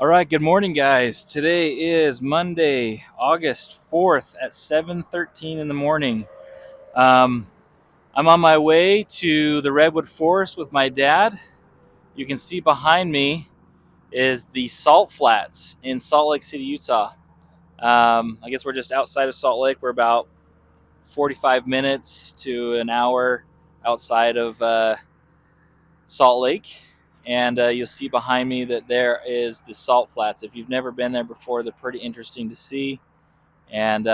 All right, good morning, guys. Today is Monday, August 4th at 7:13 in the morning. Um, I'm on my way to the Redwood Forest with my dad. You can see behind me is the Salt Flats in Salt Lake City, Utah. I guess we're just outside of Salt Lake. We're about 45 minutes to an hour outside of Salt Lake. And you'll see behind me that there is the Salt Flats. If you've never been there before, they're pretty interesting to see, and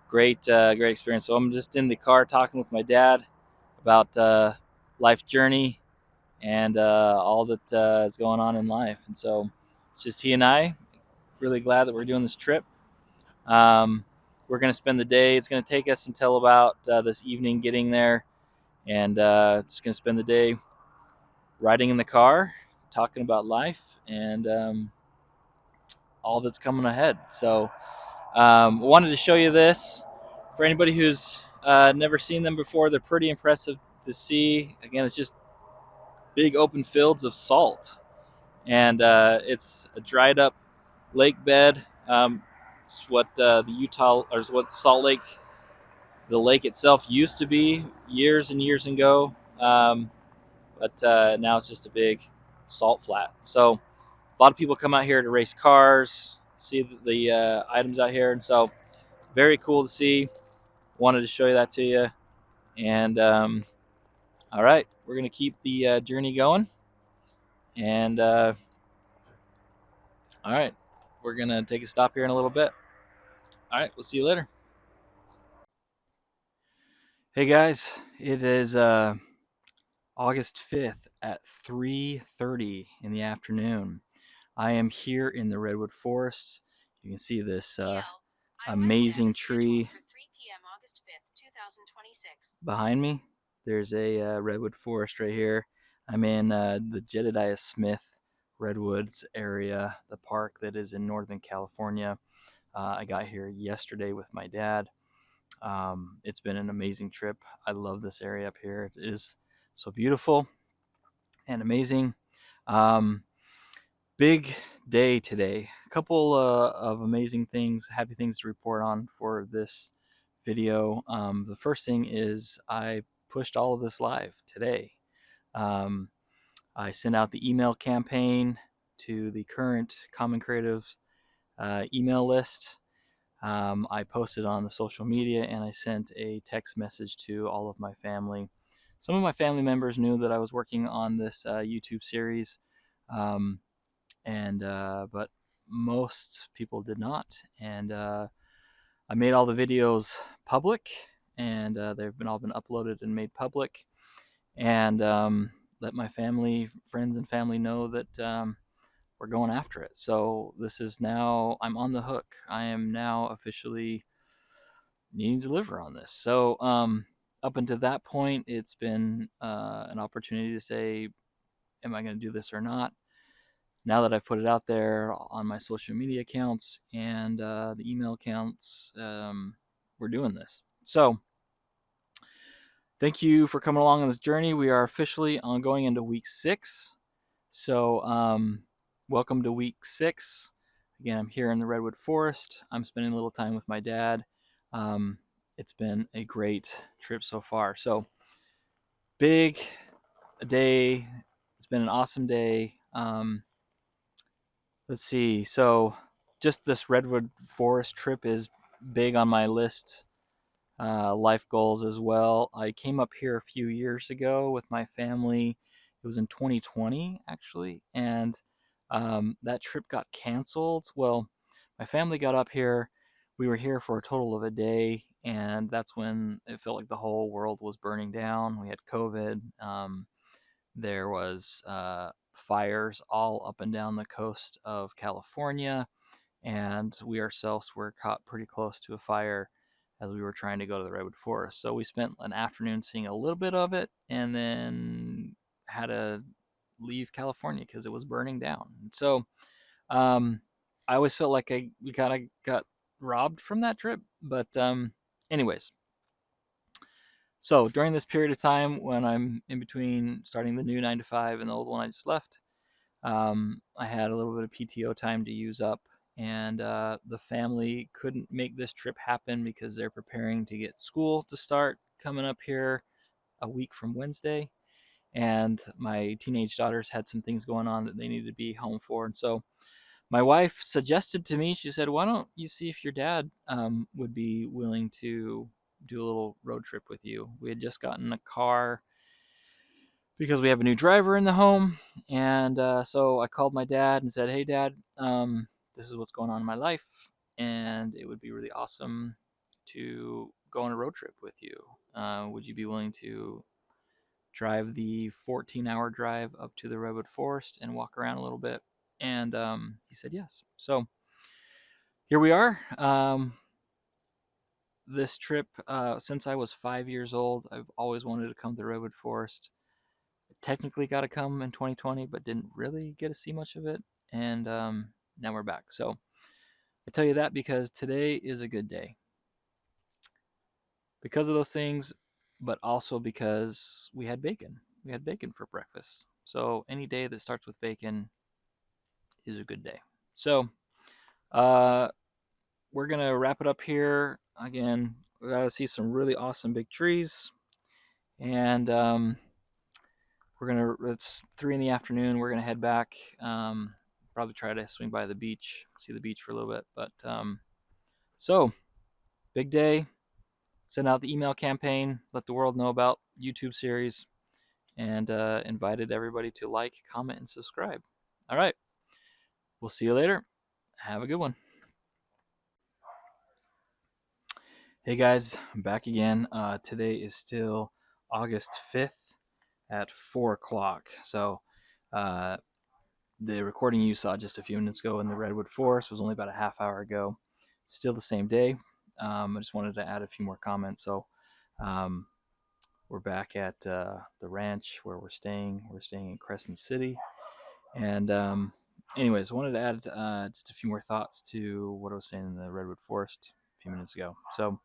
great experience. So I'm just in the car talking with my dad about life journey and all that is going on in life. And so it's just he and I. Really glad that we're doing this trip. Um, we're going to spend the day. It's going to take us until about this evening getting there, and just going to spend the day riding in the car, talking about life and all that's coming ahead. So, wanted to show you this for anybody who's never seen them before. They're pretty impressive to see. Again, it's just big open fields of salt, and it's a dried up lake bed. It's what the Utah, or what Salt Lake, the lake itself used to be years and years ago. But now it's just a big salt flat. So a lot of people come out here to race cars, see the items out here, and so very cool to see. Wanted to show you that to you. And all right, we're gonna keep the journey going. And all right, we're gonna take a stop here in a little bit. All right, we'll see you later. Hey guys, it is August 5th at 3:30 in the afternoon. I am here in the Redwood Forest. You can see this amazing tree behind me. There's a Redwood Forest right here. I'm in the Jedediah Smith Redwoods area, the park that is in Northern California. I got here yesterday with my dad. It's been an amazing trip. I love this area up here. It is so beautiful and amazing. Um, Big day today. A couple of amazing things, happy things to report on for this video. The first thing is I pushed all of this live today. Um, I sent out the email campaign to the current Common Creative email list. I posted on the social media, and I sent a text message to all of my family. Some of my family members knew that I was working on this YouTube series. Um, and but most people did not. And I made all the videos public, and they've been all been uploaded and made public, and let my family, friends, and family know that we're going after it. So this is now, I'm on the hook. I am now officially needing to deliver on this. So up until that point, it's been an opportunity to say, am I going to do this or not? Now that I've put it out there on my social media accounts and the email accounts, we're doing this. So thank you for coming along on this journey. We are officially going into week 6. So welcome to week 6. Again, I'm here in the Redwood Forest. I'm spending a little time with my dad. It's been a great trip so far. So big day. It's been an awesome day. Let's see. So, just this Redwood Forest trip is big on my list. Life goals as well. I came up here a few years ago with my family. It was in 2020, actually, and that trip got canceled. Well, my family got up here. We were here for a total of a day, and that's when it felt like the whole world was burning down. We had COVID. There was fires all up and down the coast of California, and we ourselves were caught pretty close to a fire as we were trying to go to the Redwood Forest. So we spent an afternoon seeing a little bit of it, and then had to leave California because it was burning down. So um, I always felt like we kind of got robbed from that trip. But anyways, so during this period of time when I'm in between starting the new 9 to 5 and the old one I just left, I had a little bit of PTO time to use up, and the family couldn't make this trip happen because they're preparing to get school to start coming up here a week from Wednesday. And my teenage daughters had some things going on that they needed to be home for. And so my wife suggested to me, she said, "Why don't you see if your dad would be willing to do a little road trip with you?" We had just gotten a car because we have a new driver in the home. And so I called my dad and said, "Hey, Dad, this is what's going on in my life, and it would be really awesome to go on a road trip with you. Would you be willing to drive the 14-hour drive up to the Redwood Forest and walk around a little bit?" And he said yes. So here we are. This trip, since I was 5 years old, I've always wanted to come to the Redwood Forest. Technically got to come in 2020, but didn't really get to see much of it. And now we're back. So I tell you that because today is a good day. Because of those things, but also because we had bacon. We had bacon for breakfast. So any day that starts with bacon is a good day. So uh, we're going to wrap it up here. Again, we got to see some really awesome big trees. And it's 3 in the afternoon. We're gonna head back. Probably try to swing by the beach, see the beach for a little bit. But so big day. Send out the email campaign. Let the world know about YouTube series, and invited everybody to like, comment, and subscribe. All right. We'll see you later. Have a good one. Hey guys, I'm back again. Today is still August 5th at 4 o'clock. So the recording you saw just a few minutes ago in the Redwood Forest was only about a half hour ago. It's still the same day. I just wanted to add a few more comments. So um, we're back at the ranch where we're staying. We're staying in Crescent City. And anyways, I wanted to add just a few more thoughts to what I was saying in the Redwood Forest a few minutes ago. So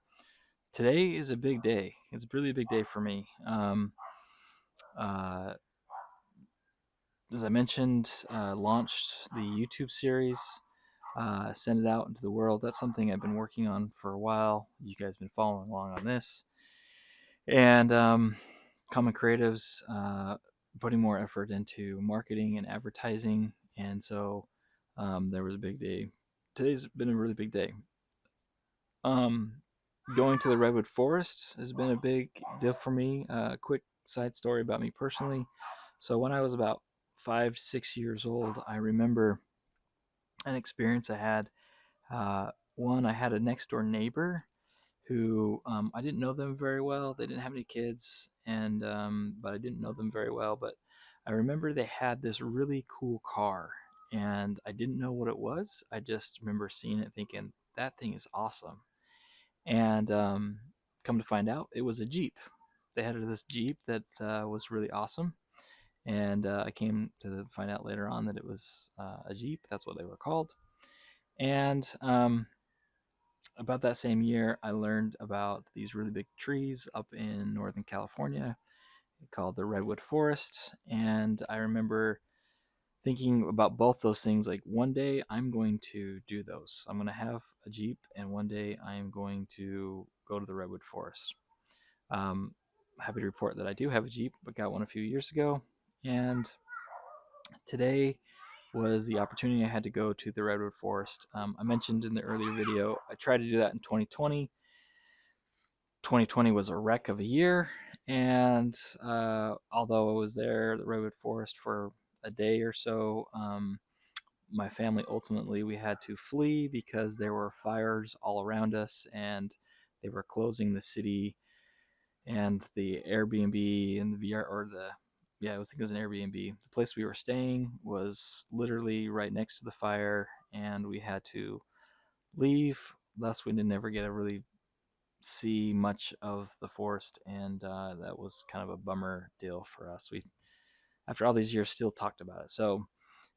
today is a big day. It's really a big day for me. Uh, as I mentioned, launched the YouTube series, send it out into the world. That's something I've been working on for a while. You guys have been following along on this. And Common Creatives, putting more effort into marketing and advertising. And so there was a big day. Today's been a really big day. Going to the Redwood Forest has been a big deal for me. Quick side story about me personally. So when I was about 5, 6 years old, I remember an experience I had. One, I had a next door neighbor who I didn't know them very well. They didn't have any kids, and but I didn't know them very well. But I remember they had this really cool car, and I didn't know what it was. I just remember seeing it, thinking that thing is awesome. And come to find out, it was a Jeep. They had this Jeep that was really awesome. And I came to find out later on that it was a Jeep. That's what they were called. And about that same year, I learned about these really big trees up in Northern California called the Redwood Forest. And I remember thinking about both those things, like one day I'm going to do those. I'm going to have a Jeep, and one day I am going to go to the Redwood Forest. Happy to report that I do have a Jeep, but got one a few years ago. And today was the opportunity I had to go to the Redwood Forest. I mentioned in the earlier video, I tried to do that in 2020. 2020 was a wreck of a year, and although I was there, the Redwood Forest, for a day or so, my family ultimately we had to flee because there were fires all around us, and they were closing the city. And the Airbnb and the VR, or the, yeah, I think it was an Airbnb. The place we were staying was literally right next to the fire, and we had to leave. Thus, we didn't ever get to really see much of the forest, and that was kind of a bummer deal for us. We, after all these years, still talked about it. So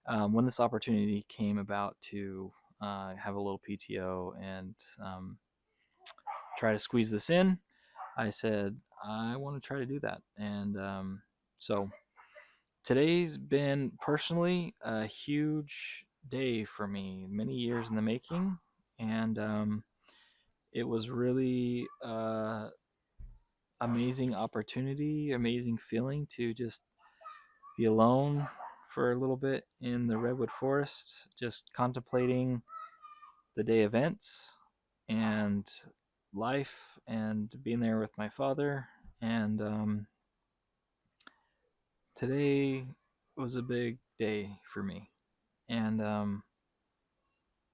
when this opportunity came about to have a little PTO and try to squeeze this in, I said I want to try to do that. And so Today's been personally a huge day for me, many years in the making, and it was really amazing opportunity, amazing feeling to just be alone for a little bit in the redwood forest, just contemplating the day events and life, and being there with my father. And today was a big day for me, and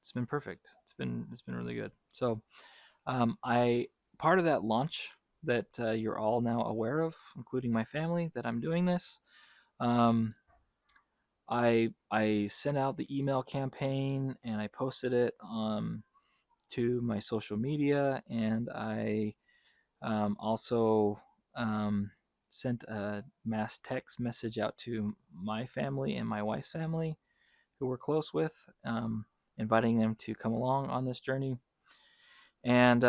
it's been perfect. It's been really good. So I part of that launch that you're all now aware of, including my family, that I'm doing this. Um, I sent out the email campaign and I posted it to my social media, and I also um, sent a mass text message out to my family and my wife's family, who we're close with, inviting them to come along on this journey. And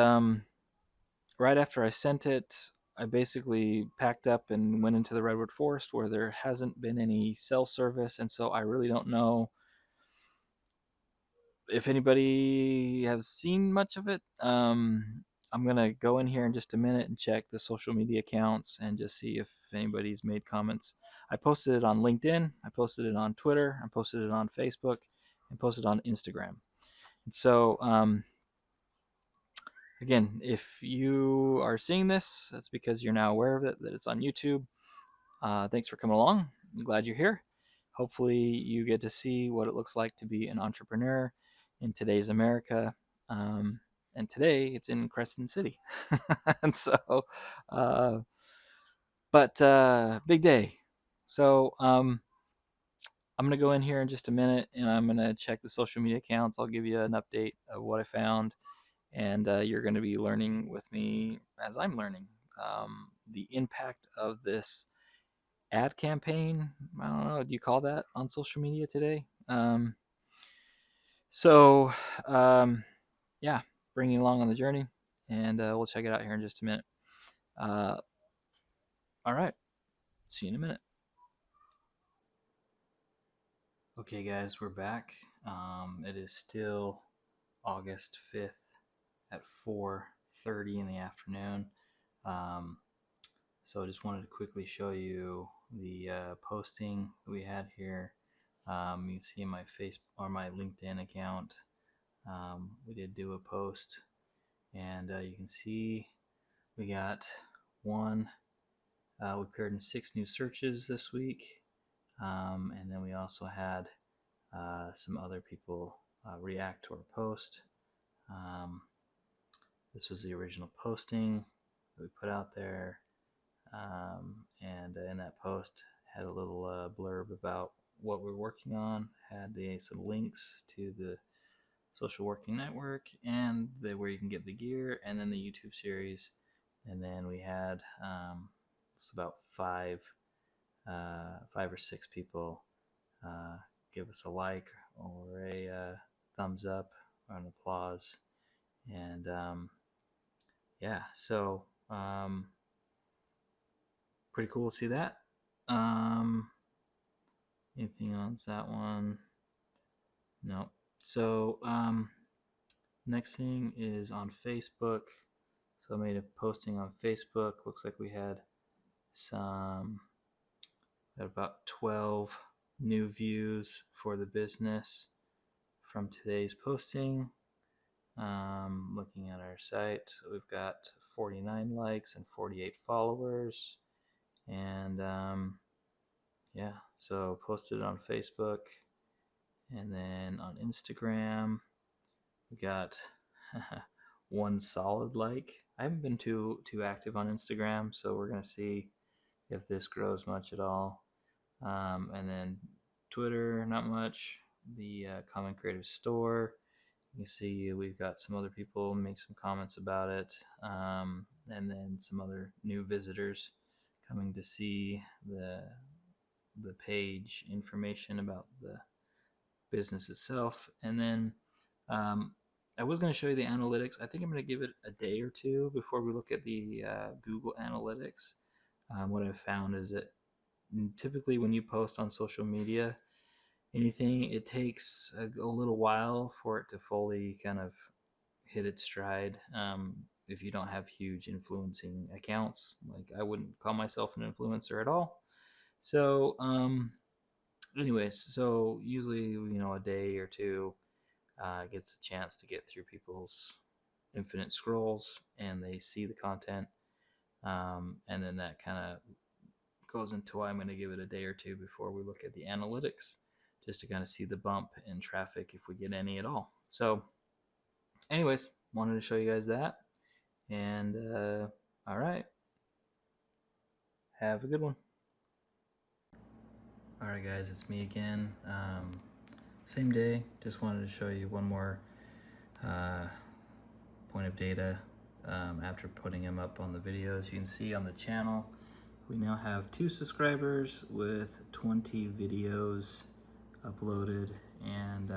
right after I sent it, I basically packed up and went into the redwood forest where there hasn't been any cell service, and so I really don't know if anybody has seen much of it. I'm gonna go in here in just a minute and check the social media accounts and just see if anybody's made comments. I posted it on LinkedIn, I posted it on Twitter, I posted it on Facebook, and posted it on Instagram. And so, again, if you are seeing this, that's because you're now aware of it, that it's on YouTube. Thanks for coming along. I'm glad you're here. Hopefully, you get to see what it looks like to be an entrepreneur in today's America. Um, and today, it's in Crescent City. And so, uh, but big day. So, I'm going to go in here in just a minute and I'm going to check the social media accounts. I'll give you an update of what I found. And you're going to be learning with me as I'm learning the impact of this ad campaign. I don't know. Do you call that on social media today? So, um, yeah, bring you along on the journey, and we'll check it out here in just a minute. Uh, all right. See you in a minute. Okay, guys, we're back. It is still August 5th at 4:30 in the afternoon. Um, so I just wanted to quickly show you the posting that we had here. You can see my my LinkedIn account. We did do a post, and you can see we got one. We appeared in 6 new searches this week, and then we also had some other people react to our post. Um, this was the original posting that we put out there, and in that post had a little blurb about what we're working on. Had some links to the Social Working Network and where you can get the gear, and then the YouTube series. And then we had it's about five or six people give us a like or a thumbs up or an applause. And yeah, so pretty cool to see that. Anything else? That one? No. So next thing is on Facebook. So I made a posting on Facebook. Looks like we had about 12 new views for the business from today's posting. Looking at our site, so we've got 49 likes and 48 followers. And yeah, so posted it on Facebook, and then on Instagram we got one solid like. I haven't been too active on Instagram, so we're gonna see if this grows much at all. And then Twitter, not much. The Common Creative Store, you see we've got some other people make some comments about it, and then some other new visitors coming to see the page information about the business itself. And then I was going to show you the analytics. I think I'm going to give it a day or two before we look at the Google Analytics. What I've found is that typically when you post on social media, anything, it takes a little while for it to fully kind of hit its stride. If you don't have huge influencing accounts, like I wouldn't call myself an influencer at all. So, anyways, so usually, a day or two gets a chance to get through people's infinite scrolls and they see the content. And then that kind of goes into why I'm going to give it a day or two before we look at the analytics, just to kind of see the bump in traffic if we get any at all. So, anyways, wanted to show you guys that. And all right, have a good one. All right, guys, it's me again. Same day, just wanted to show you one more point of data after putting them up on the videos. You can see on the channel, we now have 2 subscribers with 20 videos uploaded, and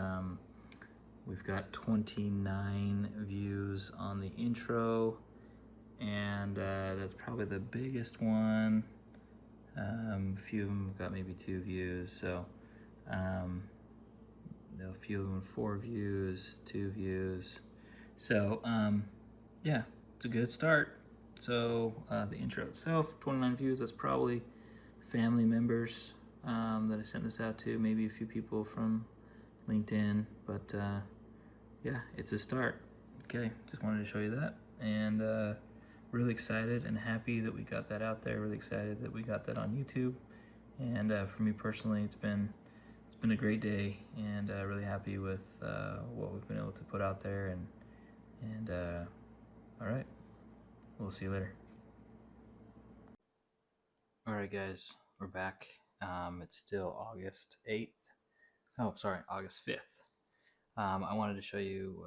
we've got 29 views on the intro, and that's probably the biggest one. A few of them got maybe 2 views, so a few of them 4 views, 2 views. So yeah, it's a good start. So the intro itself, 29 views. That's probably family members that I sent this out to, maybe a few people from LinkedIn, but yeah, it's a start. Okay, just wanted to show you that, and really excited and happy that we got that out there. Really excited that we got that on YouTube, and for me personally, it's been a great day, and really happy with what we've been able to put out there, and all right, we'll see you later. All right, guys, we're back. It's still August 8th. Oh, sorry, August 5th. I wanted to show you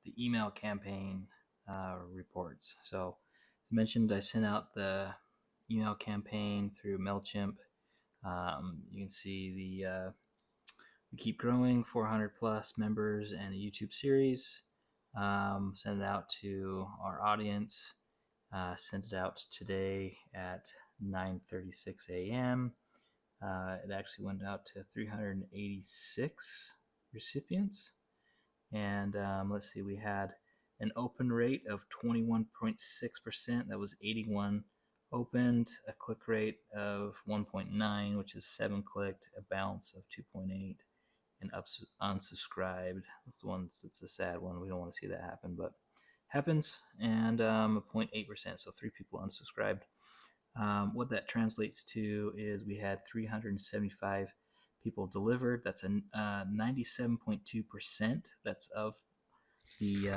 the email campaign reports. So, as mentioned, I sent out the email campaign through MailChimp. You can see the we keep growing, 400 plus members and a YouTube series. Send it out to our audience. Sent it out today at 9:36 a.m. It actually went out to 386 recipients. And let's see, we had an open rate of 21.6%. That was 81 opened, a click rate of 1.9, which is 7 clicked, a bounce of 2.8, and unsubscribed. That's the one that's a sad one. We don't want to see that happen, but happens. And 0.8%, so 3 people unsubscribed. What that translates to is we had 375 people delivered. That's a 97.2%. That's of the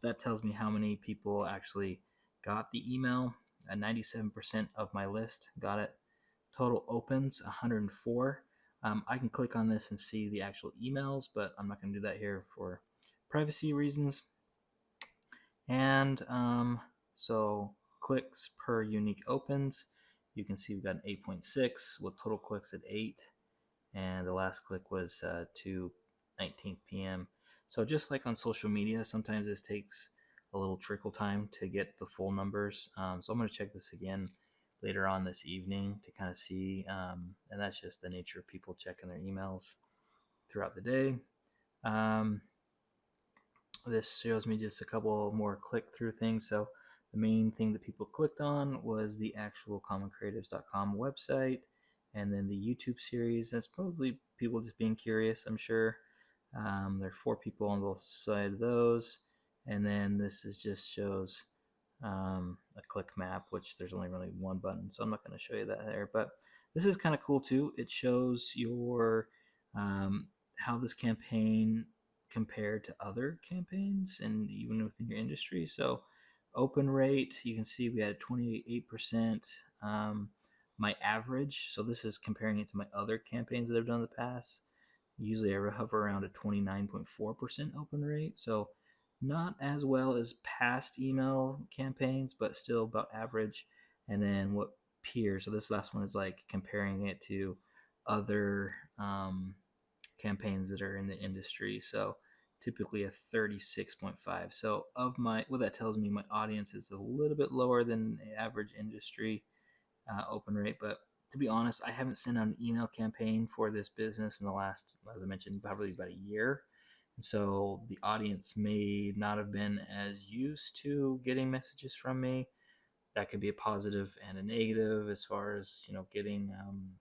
that tells me how many people actually got the email. 97% of my list got it. Total opens 104. I can click on this and see the actual emails, but I'm not going to do that here for privacy reasons. And so clicks per unique opens, you can see we've got an 8.6 with total clicks at 8, and the last click was 2:19 p.m. So just like on social media, sometimes this takes a little trickle time to get the full numbers. So I'm going to check this again later on this evening to kind of see, and that's just the nature of people checking their emails throughout the day. This shows me just a couple more click-through things. So the main thing that people clicked on was the actual commoncreatives.com website, and then the YouTube series. That's probably people just being curious, I'm sure. There are 4 people on both sides of those, and then this is just shows a click map, which there's only really one button, so I'm not going to show you that there. But this is kind of cool too. It shows your how this campaign compared to other campaigns and even within your industry. So open rate, you can see we had 28%. My average, so this is comparing it to my other campaigns that I've done in the past. Usually I hover around a 29.4% open rate. So not as well as past email campaigns, but still about average. And then what peer, so this last one is like comparing it to other campaigns that are in the industry. So typically a 36.5. So of my, what that tells me, my audience is a little bit lower than the average industry open rate, but to be honest, I haven't sent out an email campaign for this business in the last, as I mentioned, probably about a year. And so the audience may not have been as used to getting messages from me. That could be a positive and a negative as far as, getting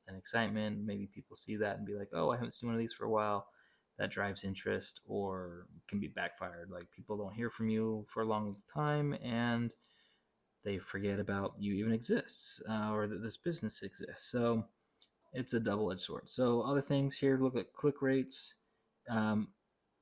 an excitement. Maybe people see that and be like, oh, I haven't seen one of these for a while. That drives interest, or can be backfired. Like people don't hear from you for a long time and they forget about you even exists, or that this business exists. So it's a double-edged sword. So other things here, look at click rates. Um,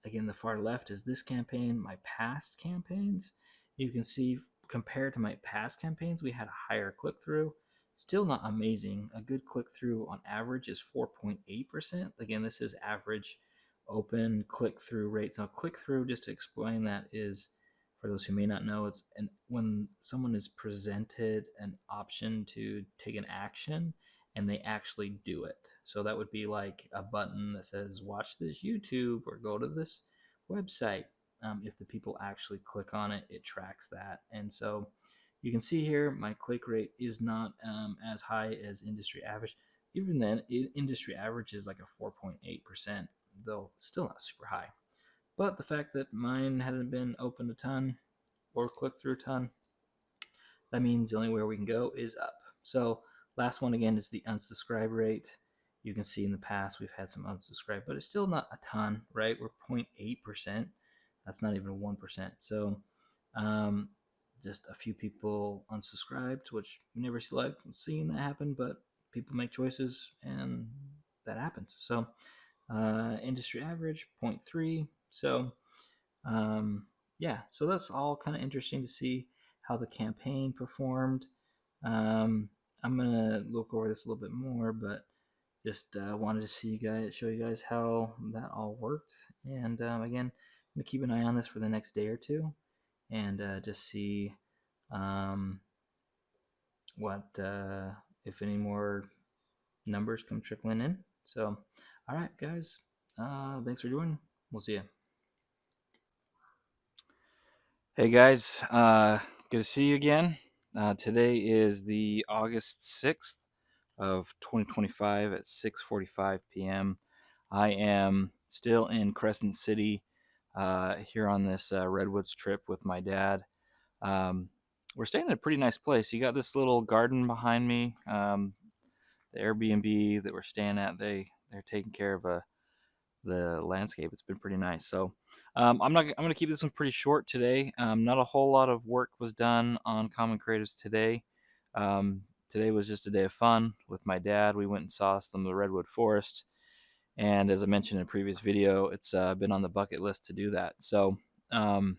Again, the far left is this campaign. My past campaigns, you can see compared to my past campaigns, we had a higher click-through. Still not amazing. A good click-through on average is 4.8%. Again, this is average open click-through rate. So click-through, just to explain that, is, for those who may not know, it's when someone is presented an option to take an action and they actually do it. So that would be like a button that says watch this YouTube or go to this website. If the people actually click on it, it tracks that. And so you can see here my click rate is not as high as industry average. Even then, industry average is like a 4.8%, though still not super high. But the fact that mine hadn't been opened a ton or clicked through a ton, that means the only way we can go is up. So last one again is the unsubscribe rate. You can see in the past we've had some unsubscribe, but it's still not a ton, right? We're 0.8%. That's not even 1%. So um, just a few people unsubscribed, which we never see like seeing that happen, but people make choices and that happens. So industry average 0.3. So yeah, so that's all kind of interesting to see how the campaign performed. Um, I'm gonna look over this a little bit more, but just wanted to show you guys how that all worked. And again, I'm gonna keep an eye on this for the next day or two, and just see um, what if any more numbers come trickling in. So, all right, guys, thanks for joining. We'll see you. Hey guys, good to see you again. Today is the August 6th of 2025 at 6:45 p.m. I am still in Crescent City here on this Redwoods trip with my dad. We're staying in a pretty nice place. You got this little garden behind me. The Airbnb that we're staying at, they're taking care of the landscape. It's been pretty nice. So I'm going to keep this one pretty short today. Not a whole lot of work was done on Common Creatives today. Today was just a day of fun with my dad. We went and saw some of the redwood forest, and as I mentioned in a previous video, it's been on the bucket list to do that. So not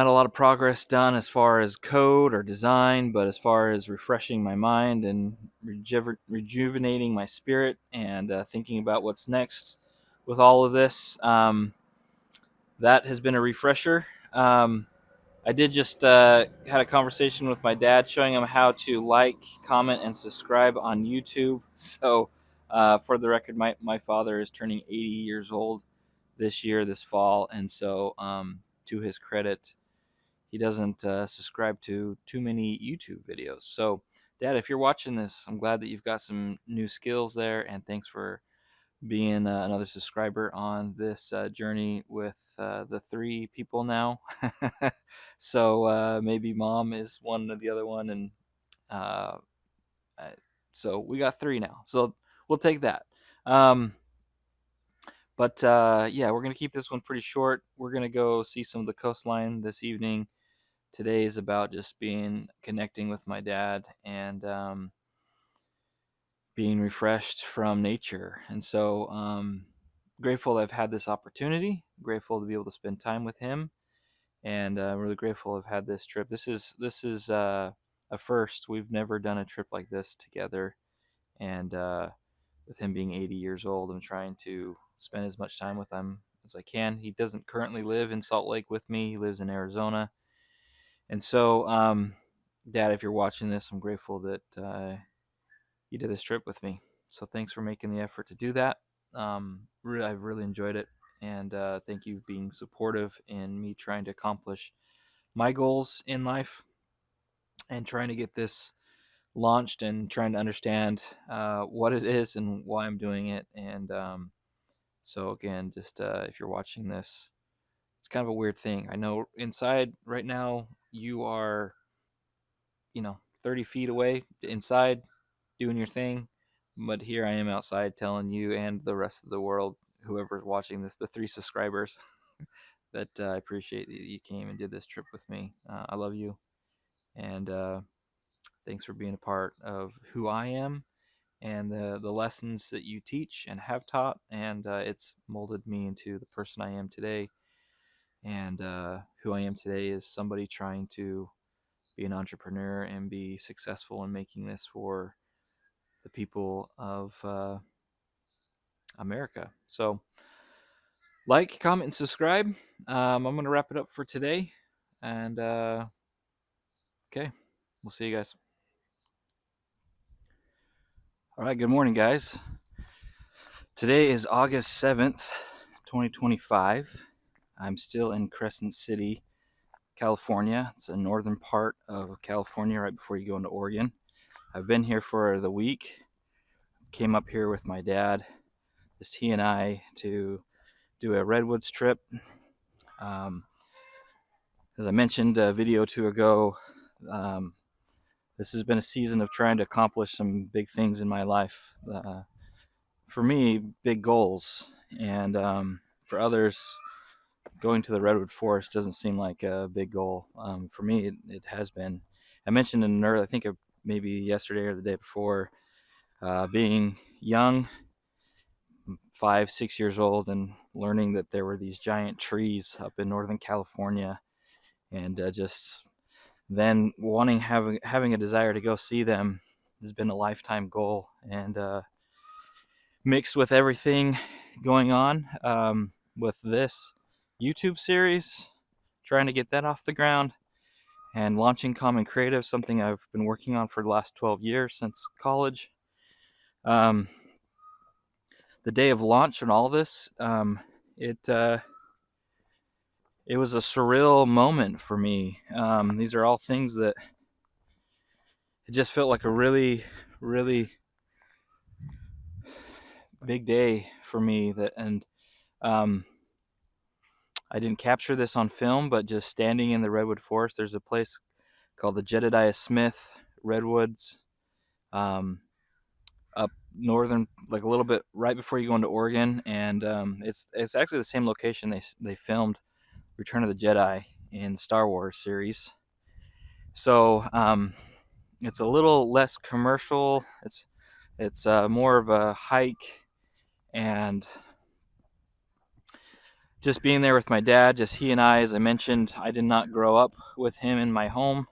a lot of progress done as far as code or design, but as far as refreshing my mind and rejuvenating my spirit and thinking about what's next with all of this, that has been a refresher. I did just had a conversation with my dad showing him how to like, comment, and subscribe on YouTube. So for the record, my father is turning 80 years old this year, this fall, and so to his credit, he doesn't subscribe to too many YouTube videos. So, Dad, if you're watching this, I'm glad that you've got some new skills there, and thanks for being another subscriber on this journey with the three people now. So maybe Mom is one of the other one, and uh, so we got three now. So we'll take that. But yeah, we're gonna keep this one pretty short. We're gonna go see some of the coastline this evening. Today is about just connecting with my dad and being refreshed from nature. And so grateful I've had this opportunity. Grateful to be able to spend time with him, and really grateful I've had this trip. This is a first. We've never done a trip like this together, and with him being 80 years old, I'm trying to spend as much time with him as I can. He doesn't currently live in Salt Lake with me. He lives in Arizona. And so, Dad, if you're watching this, I'm grateful that you did this trip with me. So thanks for making the effort to do that. I've really enjoyed it, and thank you for being supportive in me trying to accomplish my goals in life and trying to get this launched and trying to understand what it is and why I'm doing it. And so again, just if you're watching this, it's kind of a weird thing. I know inside right now you are, 30 feet away inside doing your thing, but here I am outside telling you and the rest of the world, whoever's watching this, the 3 subscribers, that I appreciate that you came and did this trip with me. I love you, and thanks for being a part of who I am and the lessons that you teach and have taught, and it's molded me into the person I am today. And who I am today is somebody trying to be an entrepreneur and be successful in making this for the people of America. So, like, comment, and subscribe. I'm going to wrap it up for today. And okay, we'll see you guys. All right, good morning, guys. Today is August 7th, 2025. I'm still in Crescent City, California. It's a northern part of California right before you go into Oregon. I've been here for the week. Came up here with my dad, just he and I, to do a redwoods trip. As I mentioned a video or two ago, this has been a season of trying to accomplish some big things in my life. For me, big goals, and for others, going to the redwood forest doesn't seem like a big goal. For me, it has been. I mentioned in I think maybe yesterday or the day before, being young, 5, 6 years old, and learning that there were these giant trees up in Northern California, and just then having a desire to go see them has been a lifetime goal. And mixed with everything going on with this YouTube series, trying to get that off the ground, and launching Common Creative, something I've been working on for the last 12 years since college. The day of launch and all this, it was a surreal moment for me. These are all things that it just felt like a really, really big day for me. And I didn't capture this on film, but just standing in the redwood forest, there's a place called the Jedediah Smith Redwoods, up northern, like a little bit right before you go into Oregon, and it's actually the same location they filmed Return of the Jedi in Star Wars series. So it's a little less commercial. It's more of a hike, and just being there with my dad, just he and I. As I mentioned, I did not grow up with him in my home.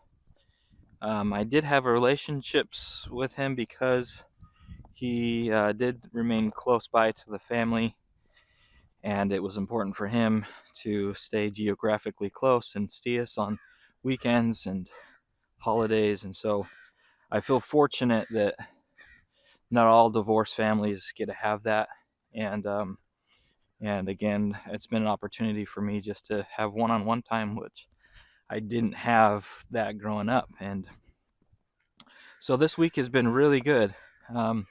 I did have relationships with him because he did remain close by to the family, and it was important for him to stay geographically close and see us on weekends and holidays. And so I feel fortunate that not all divorced families get to have that. And again, it's been an opportunity for me just to have one-on-one time, which I didn't have that growing up. And so this week has been really good. I'm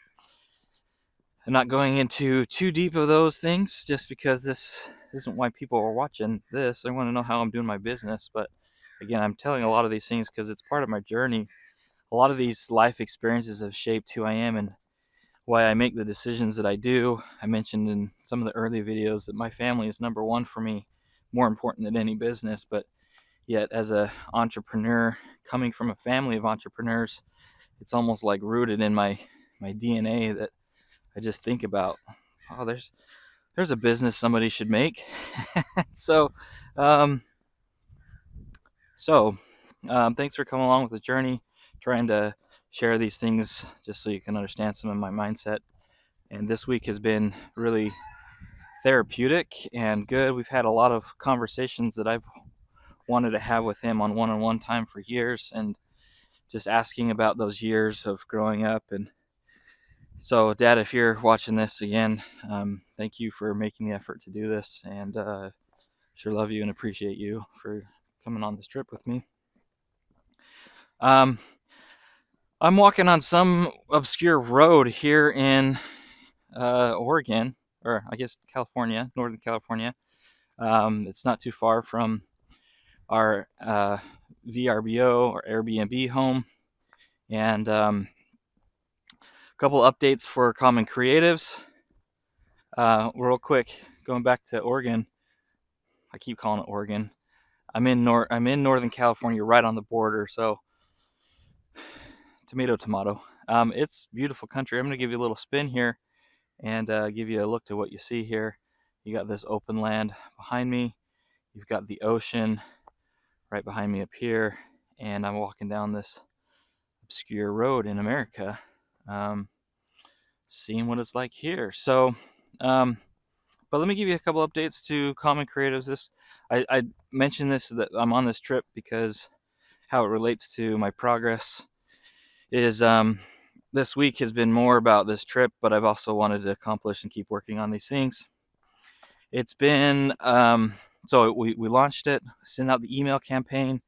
not going into too deep of those things, just because this isn't why people are watching this. They want to know how I'm doing my business. But again, I'm telling a lot of these things because it's part of my journey. A lot of these life experiences have shaped who I am and why I make the decisions that I do. I mentioned in some of the early videos that my family is number one for me, more important than any business. But yet, as an entrepreneur, coming from a family of entrepreneurs, it's almost like rooted in my DNA that I just think about, oh, there's a business somebody should make. So, um, thanks for coming along with the journey, trying to share these things just so you can understand some of my mindset. And this week has been really therapeutic and good. We've had a lot of conversations that I've wanted to have with him on one-on-one time for years, and just asking about those years of growing up. And so, Dad, if you're watching this again, thank you for making the effort to do this, and sure love you and appreciate you for coming on this trip with me. I'm walking on some obscure road here in Oregon, or I guess California, Northern California. It's not too far from our VRBO or Airbnb home. And a couple updates for Common Creatives. Real quick, going back to Oregon. I keep calling it Oregon. I'm in Northern California, right on the border. So tomato, tomato. It's beautiful country. I'm going to give you a little spin here and give you a look to what you see here. You got this open land behind me. You've got the ocean right behind me up here, and I'm walking down this obscure road in America, seeing what it's like here. So, but let me give you a couple updates to Common Creatives. I mentioned this, that I'm on this trip because how it relates to my progress is this week has been more about this trip, but I've also wanted to accomplish and keep working on these things. It's been so we launched it, sent out the email campaign.